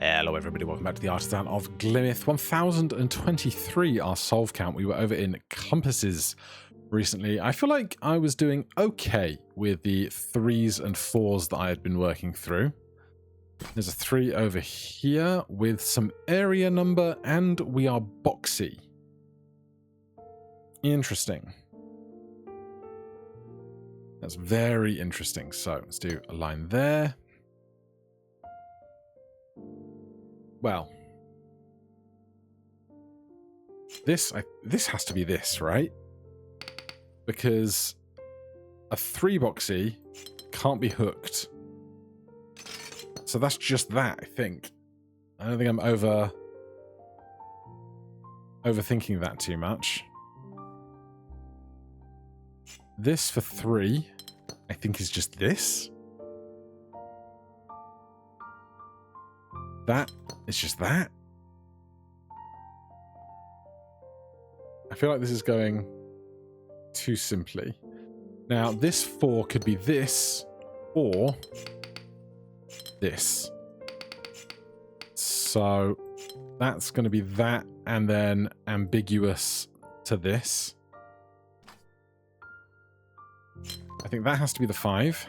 Hello everybody, welcome back to the Artisan of Glimmith. 1023 our solve count. We were over in compasses recently. I feel like I was doing okay with the 3s and 4s that I had been working through. There's a 3 over here with some area number, and we are boxy. Interesting. That's very interesting. So let's do a line there. Well, this has to be this, right? Because a 3 boxy can't be hooked. So that's just that, I think. I don't think I'm overthinking that too much. This for 3, I think is just this. That is just that. I feel like this is going too simply. Now, this 4 could be this or this. So that's going to be that and then ambiguous to this. I think that has to be the 5.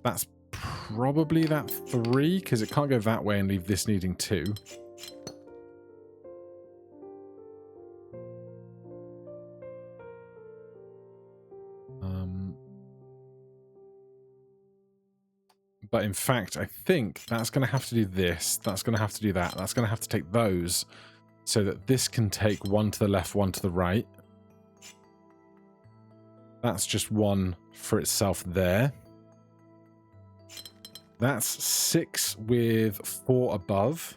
That's probably that 3, because it can't go that way and leave this needing 2. But in fact, I think that's going to have to do this. That's going to have to do that. That's going to have to take those so that this can take 1 to the left, 1 to the right. That's just 1 for itself there. That's 6 with 4 above.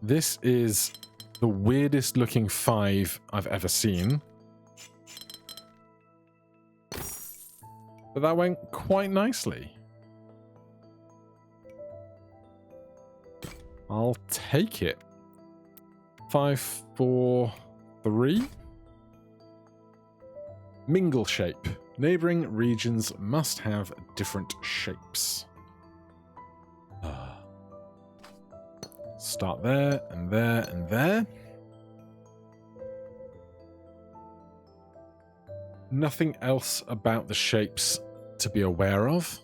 This is the weirdest looking 5 I've ever seen. But that went quite nicely. I'll take it. 5, 4, 3. Mingle shape. Neighboring regions must have different shapes. Start there, and there, and there. Nothing else about the shapes to be aware of.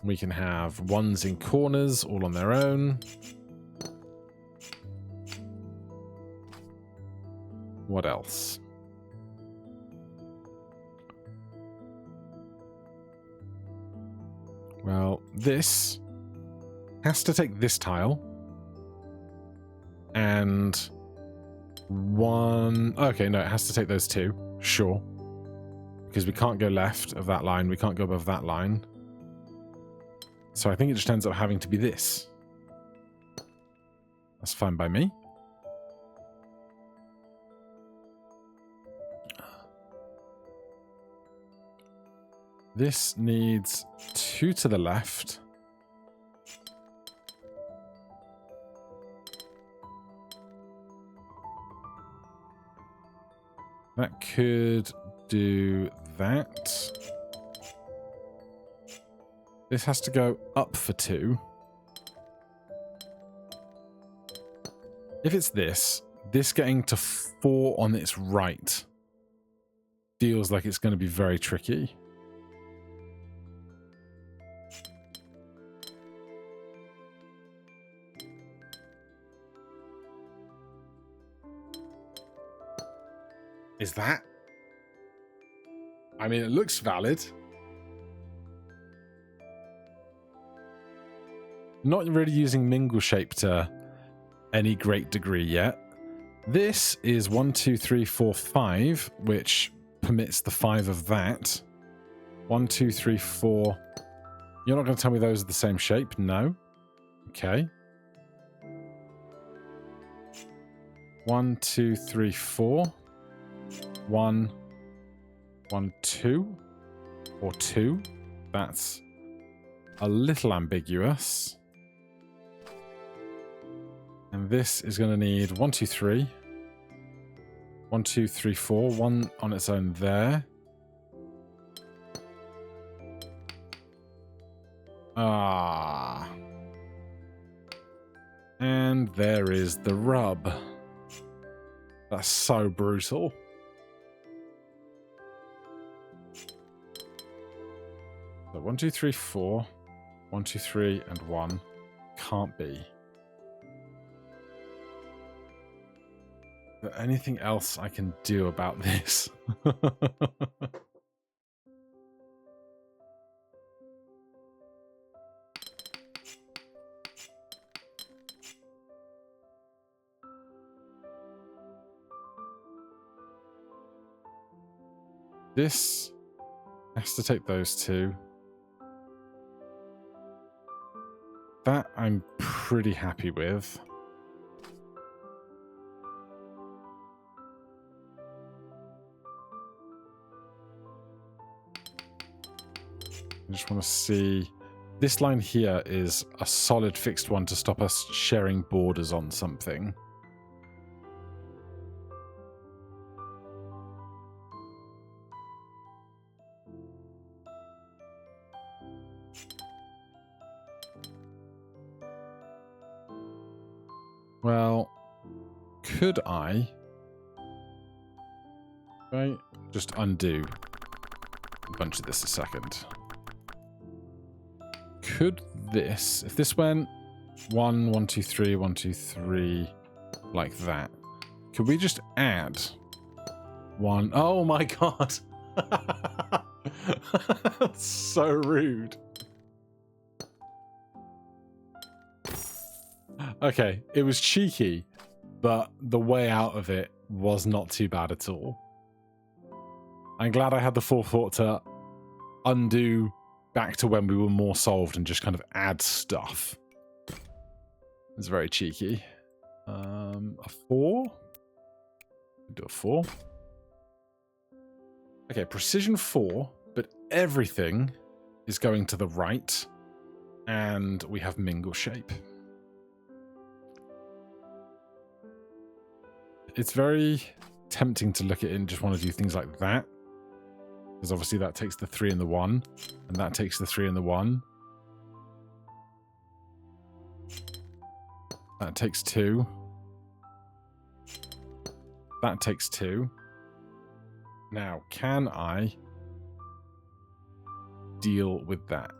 We can have 1s in corners all on their own. What else? Well, this has to take this tile and 1. Okay, no, it has to take those 2. Sure. Because we can't go left of that line. We can't go above that line. So I think it just ends up having to be this. That's fine by me. This needs 2 to the left. That could do that. This has to go up for 2. If it's this getting to 4 on its right feels like it's going to be very tricky. Is that? I mean, it looks valid. Not really using mingle shape to any great degree yet. This is 1, 2, 3, 4, 5, which permits the 5 of that. 1, 2, 3, 4. You're not going to tell me those are the same shape? No. Okay. 1, 2, 3, 4. 1, 1, 2, or 2. That's a little ambiguous. And this is going to need 1, 2, 3, 1, 2, 3, 4. One on its own there. Ah. And there is the rub. That's so brutal. So 1, 2, 3, 4. 1, 2, 3, and 1. Can't be. Is there anything else I can do about this? This has to take those two. That I'm pretty happy with. I just want to see. This line here is a solid fixed one to stop us sharing borders on something. Well, could I just undo a bunch of this a second? Could this, if this went 1, 1, 2, 3, 1, 2, 3, like that, could we just add 1? Oh my god! That's so rude. Okay, it was cheeky, but the way out of it was not too bad at all. I'm glad I had the forethought to undo back to when we were more solved and just kind of add stuff. It's very cheeky. A 4? Do a 4. Okay, precision 4, but everything is going to the right, and we have mingle shape. It's very tempting to look at it and just want to do things like that. Because obviously that takes the 3 and the 1. And that takes the 3 and the 1. That takes 2. That takes 2. Now, can I deal with that?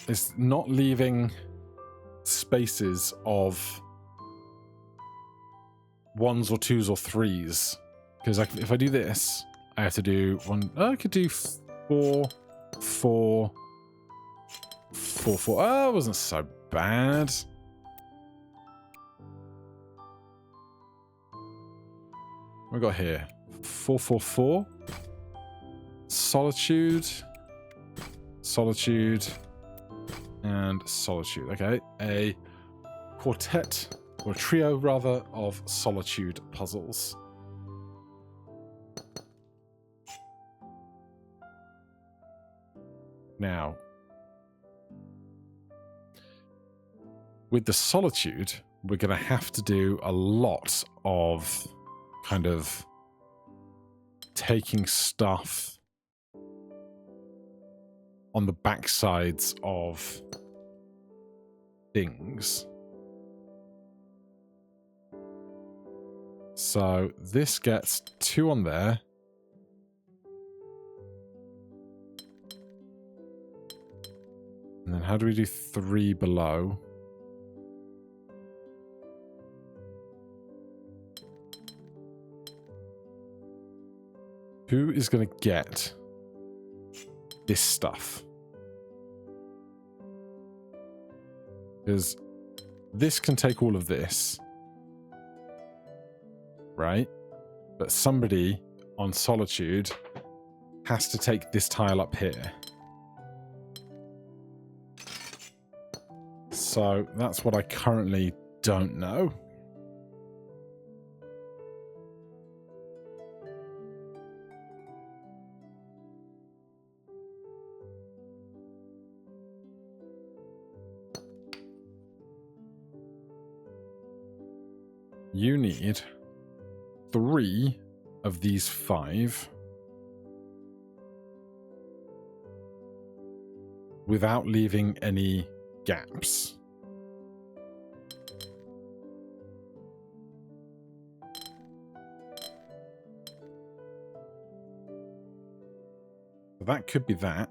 It's not leaving spaces of 1s or 2s or 3s. Because if I do this, I have to do 1. Oh, I could do 4, 4, 4, 4. Oh, it wasn't so bad. What have we got here? 4, 4, 4. Solitude. Solitude. And solitude. Okay. A quartet, or a trio rather, of solitude puzzles. Now, with the solitude, we're going to have to do a lot of kind of taking stuff on the backsides of things. So this gets 2 on there. And then how do we do 3 below? Who is going to get this stuff? Because this can take all of this, right? But somebody on Solitude has to take this tile up here. So that's what I currently don't know. you need 3 of these 5 without leaving any gaps. So that could be that.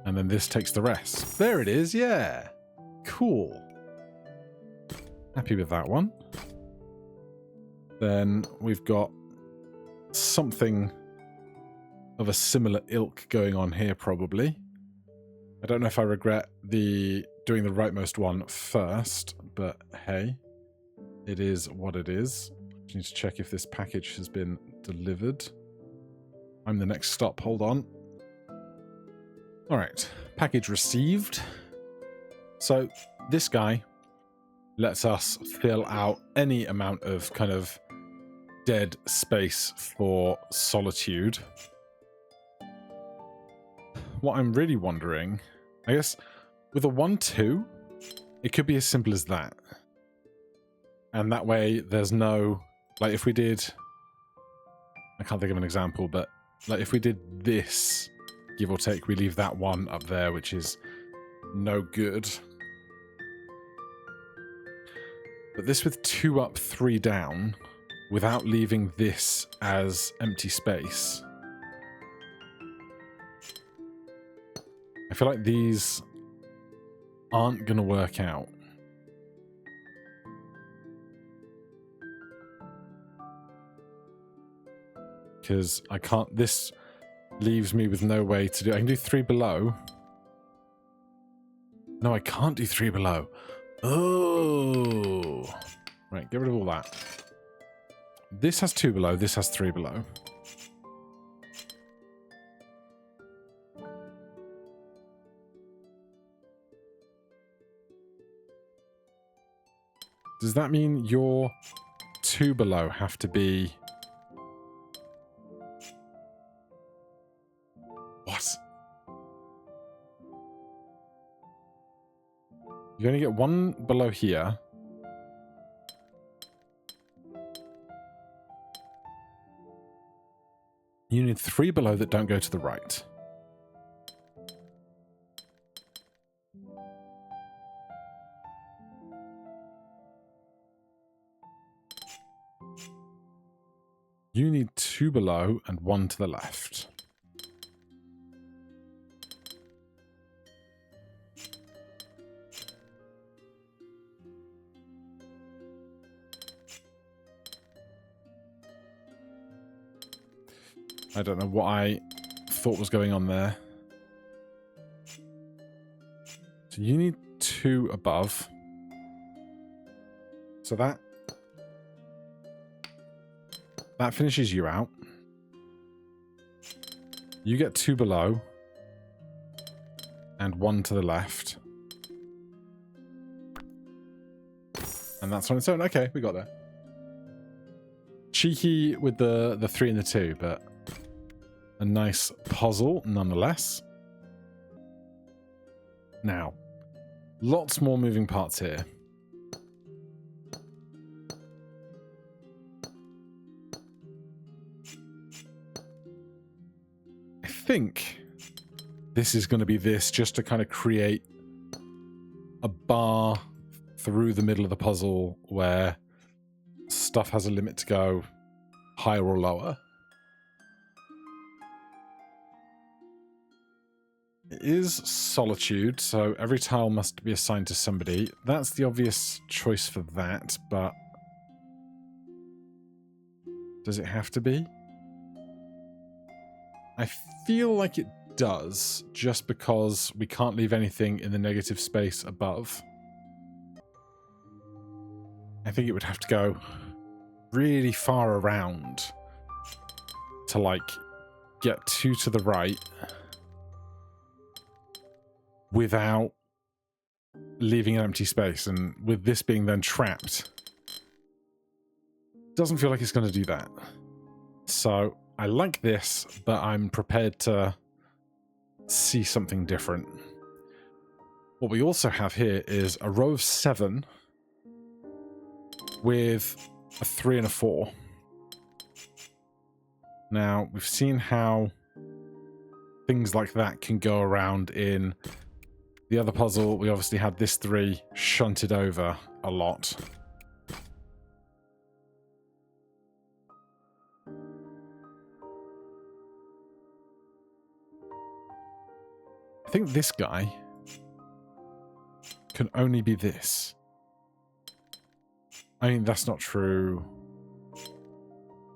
And then this takes the rest. There it is, yeah. Cool. Happy with that one. Then we've got something of a similar ilk going on here, probably. I don't know if I regret doing the rightmost one first, but hey, it is what it is. I need to check if this package has been delivered. I'm the next stop, hold on. All right, package received. So this guy lets us fill out any amount of kind of dead space for solitude. What I'm really wondering, I guess with a 1-2, it could be as simple as that. And that way there's no, like if we did, I can't think of an example, but like if we did this, give or take, we leave that one up there, which is no good. But this with 2 up, 3 down, without leaving this as empty space. I feel like these aren't going to work out. Because I can't, this leaves me with no way to do, I can do 3 below. No, I can't do 3 below. Oh. Right, get rid of all that. This has 2 below, this has 3 below. Does that mean your 2 below have to be... What? You're going to get 1 below here. You need 3 below that don't go to the right. You need 2 below and 1 to the left. I don't know what I thought was going on there. So you need 2 above. So that finishes you out. You get 2 below and 1 to the left. And that's on its own. Okay, we got there. Cheeky with the 3 and the 2, but a nice puzzle nonetheless. Now, lots more moving parts here. I think this is going to be this just to kind of create a bar through the middle of the puzzle where stuff has a limit to go higher or lower. It is solitude, so every tile must be assigned to somebody. That's the obvious choice for that, but does it have to be? I feel like it does, just because we can't leave anything in the negative space above. I think it would have to go really far around to, like, get 2 to the right without leaving an empty space. And with this being then trapped, doesn't feel like it's going to do that. So I like this, but I'm prepared to see something different. What we also have here is a row of 7 with a 3 and a 4. Now, we've seen how things like that can go around in the other puzzle. We obviously had this 3 shunted over a lot. I think this guy can only be this. I mean, that's not true.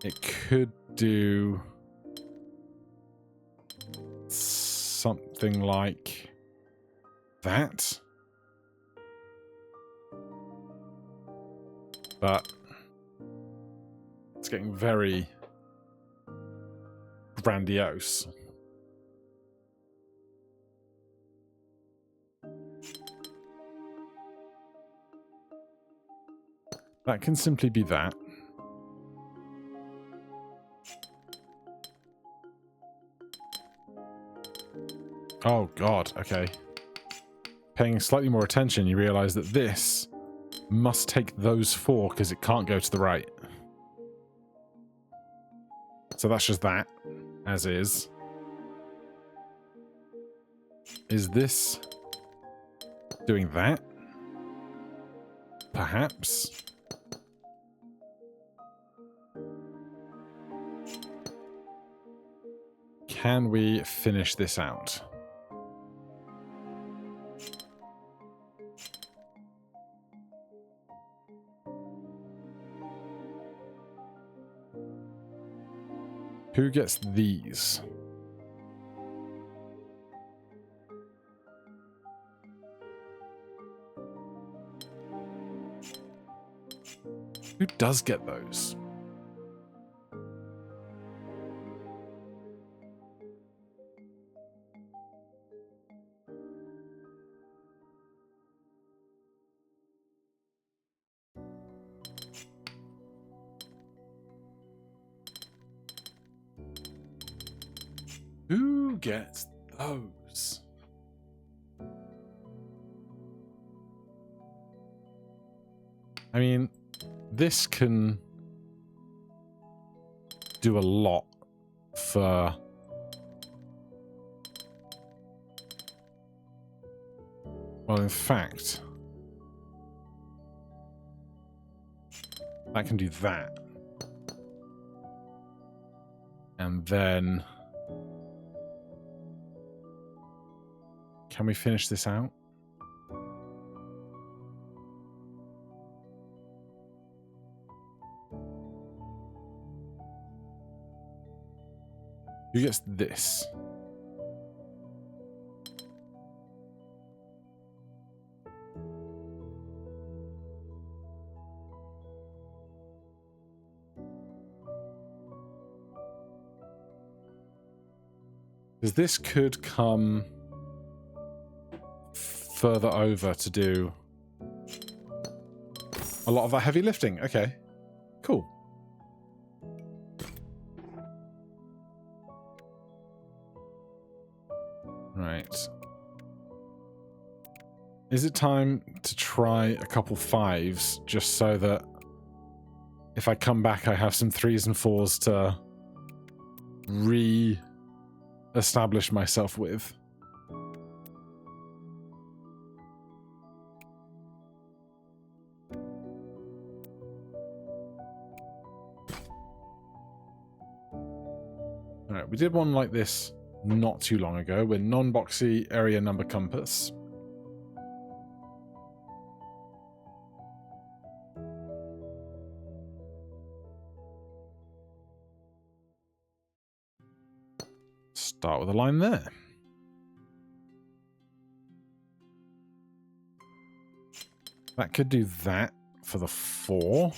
It could do something like that. But it's getting very grandiose. That can simply be that. Oh god, okay. Paying slightly more attention, you realize that this must take those 4 because it can't go to the right. So that's just that, as is. Is this doing that? Perhaps. Can we finish this out? Who gets these? Who does get those? Who gets those? I mean, this can do a lot for well, in fact, that can do that. And then can we finish this out? Who gets this? Because this could come further over to do a lot of that heavy lifting. Okay, cool. Right. Is it time to try a couple 5s just so that if I come back I have some 3s and 4s to re-establish myself with? Alright, we did one like this not too long ago with non-boxy area number compass. Start with a line there. That could do that for the 4.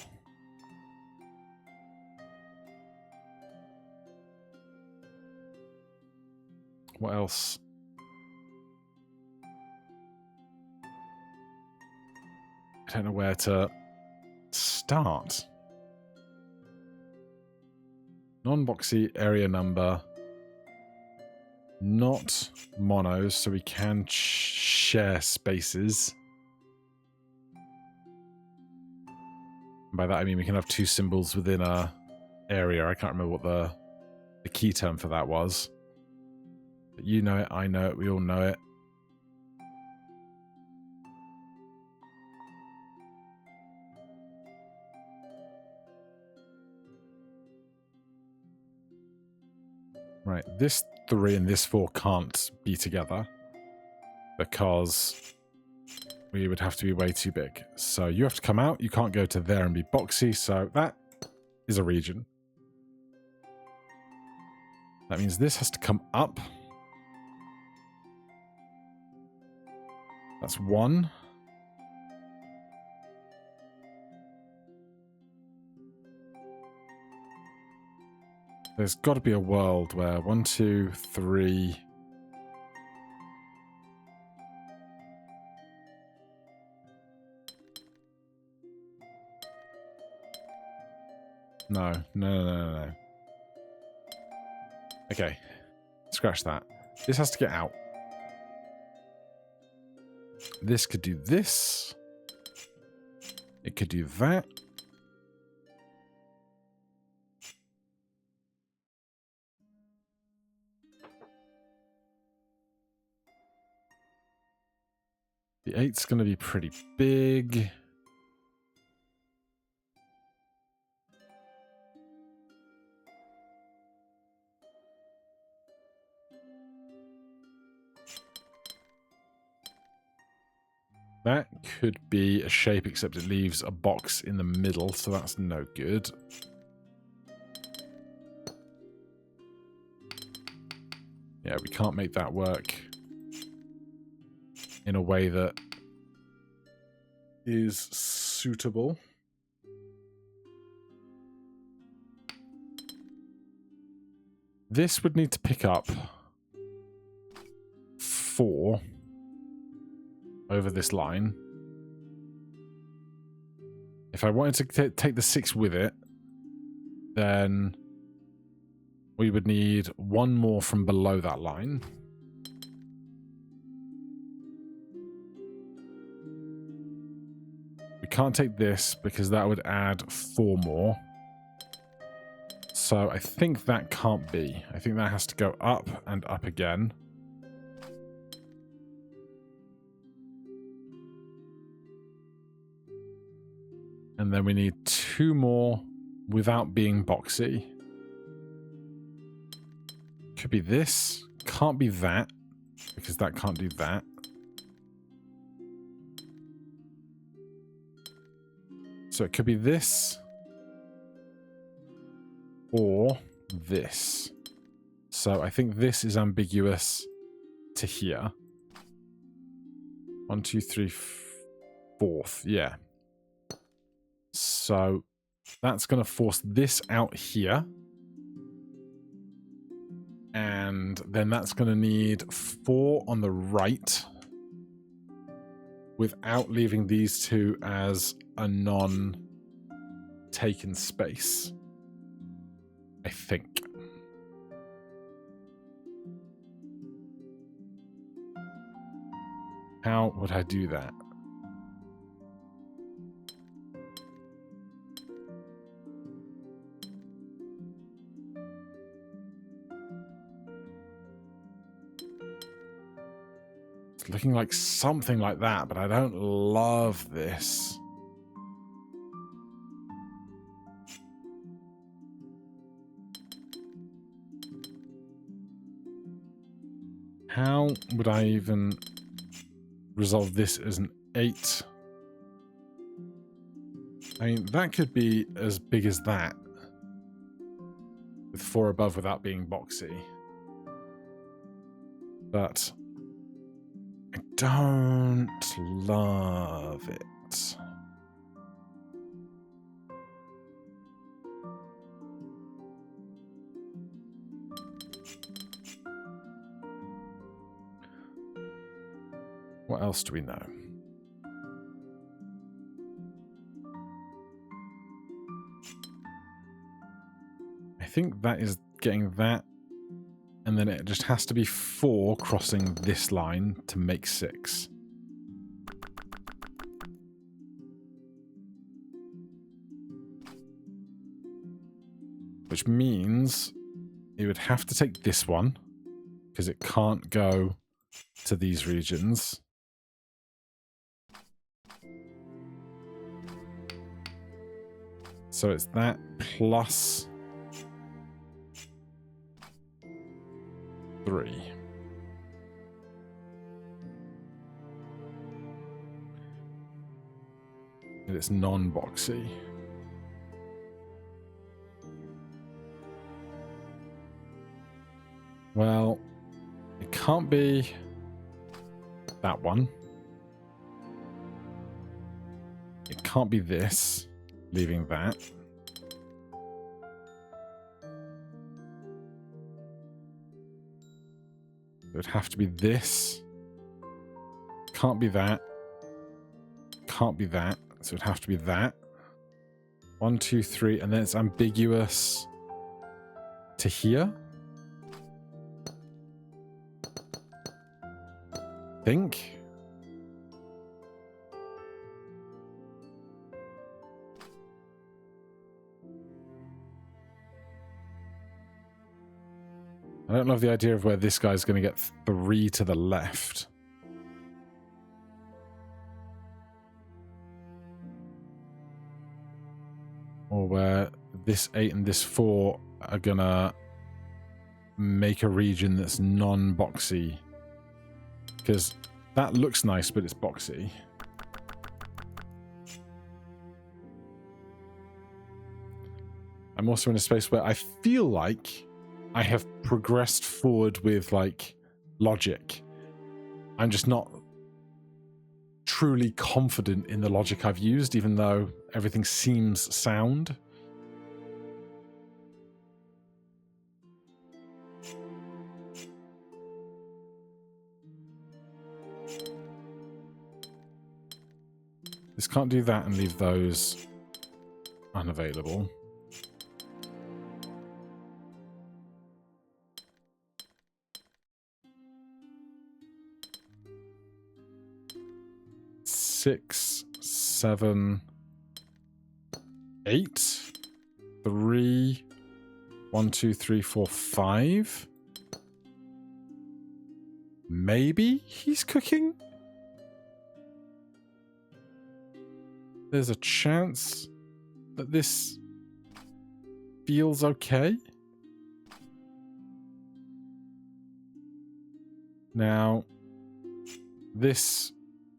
What else? I don't know where to start. Non-boxy area number. Not monos, so we can share spaces. By that I mean we can have two symbols within a area. I can't remember what the key term for that was. But you know it, I know it, we all know it. Right, this 3 and this 4 can't be together because we would have to be way too big. So you have to come out, you can't go to there and be boxy, so that is a region. That means this has to come up. That's 1. There's got to be a world where 1, 2, 3... No. Okay, scratch that. This has to get out. This could do this. It could do that. The 8's going to be pretty big. That could be a shape, except it leaves a box in the middle, so that's no good. Yeah, we can't make that work in a way that is suitable. This would need to pick up 4 over this line. If I wanted to take the 6 with it, then we would need 1 more from below that line. We can't take this because that would add 4 more. So I think that can't be. I think that has to go up and up again. And then we need 2 more without being boxy. Could be this. Can't be that, because that can't do that. So it could be this. Or this. So I think this is ambiguous to here. 1, 2, 3, 4th. Yeah. So that's going to force this out here. And then that's going to need 4 on the right without leaving these 2 as a non-taken space. I think. How would I do that? It's looking like something like that, but I don't love this. How would I even resolve this as an 8? I mean, that could be as big as that. With 4 above without being boxy. But I don't love it. What else do we know? I think that is getting that, and then it just has to be 4 crossing this line to make 6. which means it would have to take this one because it can't go to these regions. So it's that plus 3. And it's non-boxy. Well, it can't be that one. It can't be this, leaving that. It would have to be this. Can't be that. Can't be that. So it would have to be that. 1, 2, 3, and then it's ambiguous to here. Think. I don't love the idea of where this guy's going to get 3 to the left. Or where this 8 and this 4 are going to make a region that's non-boxy. Because that looks nice, but it's boxy. I'm also in a space where I feel like I have progressed forward with, like, logic. I'm just not truly confident in the logic I've used, even though everything seems sound. This can't do that and leave those unavailable. Six, 7, 8, 3, 1, 2, 3, 4, 5. Maybe he's cooking? There's a chance that this feels okay. Now, this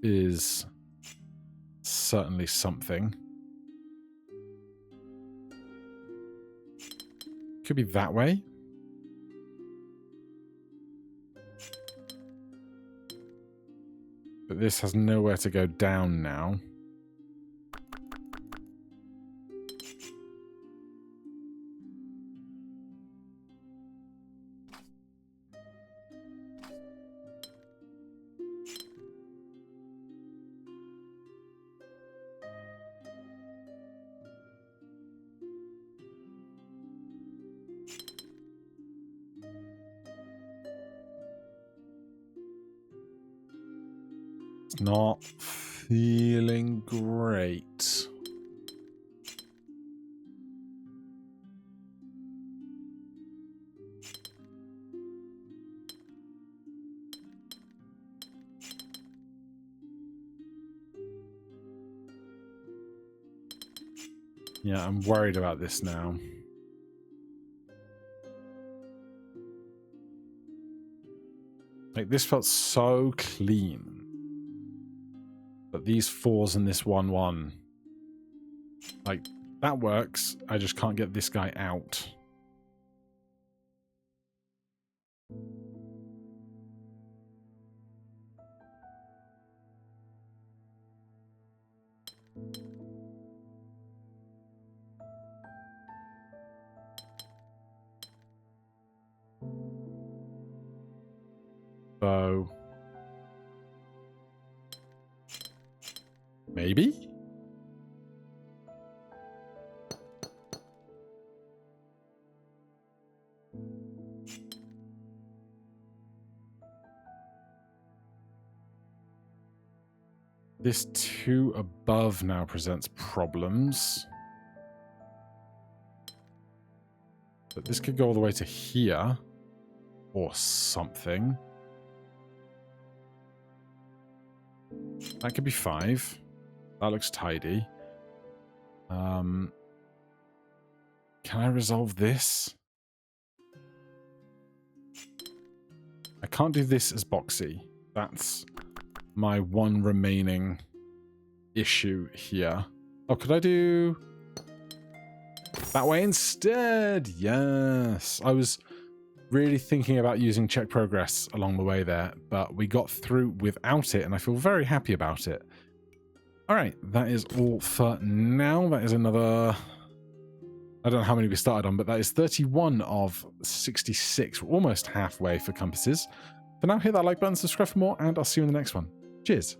is certainly something. Could be that way. But this has nowhere to go down now. Not feeling great. Yeah, I'm worried about this now. Like, this felt so clean. But these 4s and this 1, 1. Like, that works. I just can't get this guy out. So... maybe? This 2 above now presents problems. But this could go all the way to here. Or something. That could be 5. That looks tidy. Can I resolve this? I can't do this as boxy. That's my one remaining issue here. Oh, could I do that way instead? Yes. I was really thinking about using check progress along the way there, but we got through without it, and I feel very happy about it. All right, that is all for now. That is another... I don't know how many we started on, but that is 31 of 66. We're almost halfway for compasses. For now, hit that like button, subscribe for more, and I'll see you in the next one. Cheers.